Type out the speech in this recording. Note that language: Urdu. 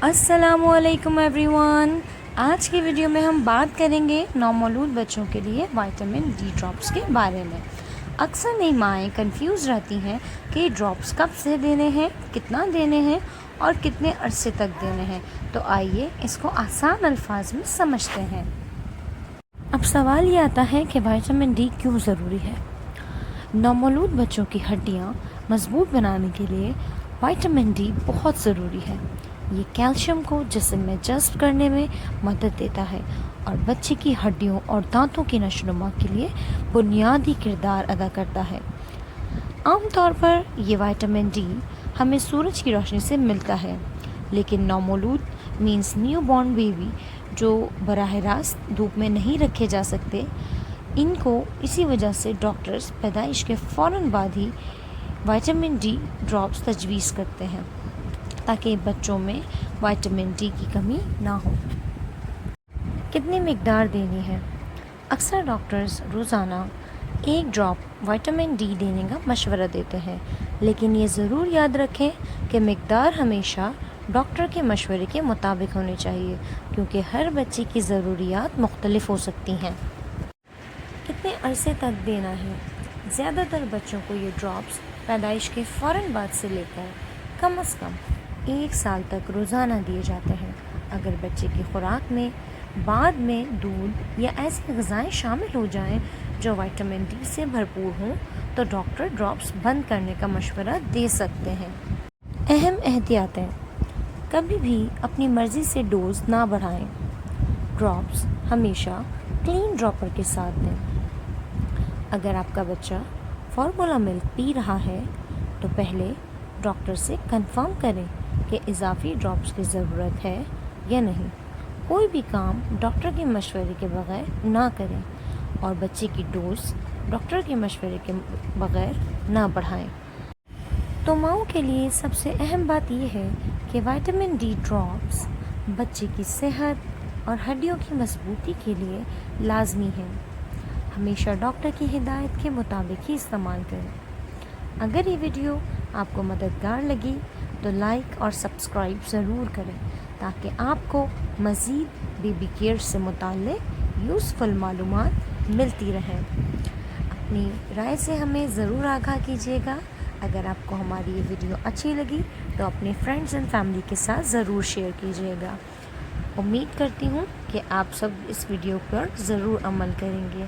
السلام علیکم ایوری ون. آج کی ویڈیو میں ہم بات کریں گے نومولود بچوں کے لیے وائٹامن ڈی ڈراپس کے بارے میں. اکثر نئی مائیں کنفیوز رہتی ہیں کہ یہ ڈراپس کب سے دینے ہیں، کتنا دینے ہیں اور کتنے عرصے تک دینے ہیں. تو آئیے اس کو آسان الفاظ میں سمجھتے ہیں. اب سوال یہ آتا ہے کہ وائٹامن ڈی کیوں ضروری ہے. نومولود بچوں کی ہڈیاں مضبوط بنانے کے لیے وائٹامن ڈی بہت ضروری ہے. یہ کیلشیم کو جسم میں جذب کرنے میں مدد دیتا ہے اور بچے کی ہڈیوں اور دانتوں کی نشو و نما کے لیے بنیادی کردار ادا کرتا ہے. عام طور پر یہ وائٹامن ڈی ہمیں سورج کی روشنی سے ملتا ہے، لیکن نومولود مینس نیو بورن بیبی جو براہ راست دھوپ میں نہیں رکھے جا سکتے، ان کو اسی وجہ سے ڈاکٹرز پیدائش کے فوراً بعد ہی وائٹامن ڈی ڈراپس تجویز کرتے ہیں تاکہ بچوں میں وائٹامن ڈی کی کمی نہ ہو. کتنی مقدار دینی ہے؟ اکثر ڈاکٹرز روزانہ 1 ڈراپ وائٹامن ڈی دینے کا مشورہ دیتے ہیں، لیکن یہ ضرور یاد رکھیں کہ مقدار ہمیشہ ڈاکٹر کے مشورے کے مطابق ہونی چاہیے، کیونکہ ہر بچے کی ضروریات مختلف ہو سکتی ہیں. کتنے عرصے تک دینا ہے؟ زیادہ تر بچوں کو یہ ڈراپس پیدائش کے فوراً بعد سے لے کر کم از کم 1 سال تک روزانہ دیے جاتے ہیں. اگر بچے کی خوراک میں بعد میں دودھ یا ایسی غذائیں شامل ہو جائیں جو وائٹامن ڈی سے بھرپور ہوں تو ڈاکٹر ڈراپس بند کرنے کا مشورہ دے سکتے ہیں. اہم احتیاطیں: کبھی بھی اپنی مرضی سے ڈوز نہ بڑھائیں. ڈراپس ہمیشہ کلین ڈراپر کے ساتھ دیں. اگر آپ کا بچہ فارمولا ملک پی رہا ہے تو پہلے ڈاکٹر سے کنفرم کریں کہ اضافی ڈراپس کی ضرورت ہے یا نہیں. کوئی بھی کام ڈاکٹر کے مشورے کے بغیر نہ کریں اور بچے کی ڈوز ڈاکٹر کے مشورے کے بغیر نہ بڑھائیں. تو ماؤں کے لیے سب سے اہم بات یہ ہے کہ وائٹامن ڈی ڈراپس بچے کی صحت اور ہڈیوں کی مضبوطی کے لیے لازمی ہے. ہمیشہ ڈاکٹر کی ہدایت کے مطابق ہی استعمال کریں. اگر یہ ویڈیو آپ کو مددگار لگی تو لائک اور سبسکرائب ضرور کریں تاکہ آپ کو مزید بیبی کیئر سے متعلق یوزفل معلومات ملتی رہیں. اپنی رائے سے ہمیں ضرور آگاہ کیجیے گا. اگر آپ کو ہماری یہ ویڈیو اچھی لگی تو اپنے فرینڈز اینڈ فیملی کے ساتھ ضرور شیئر کیجیے گا. امید کرتی ہوں کہ آپ سب اس ویڈیو پر ضرور عمل کریں گے.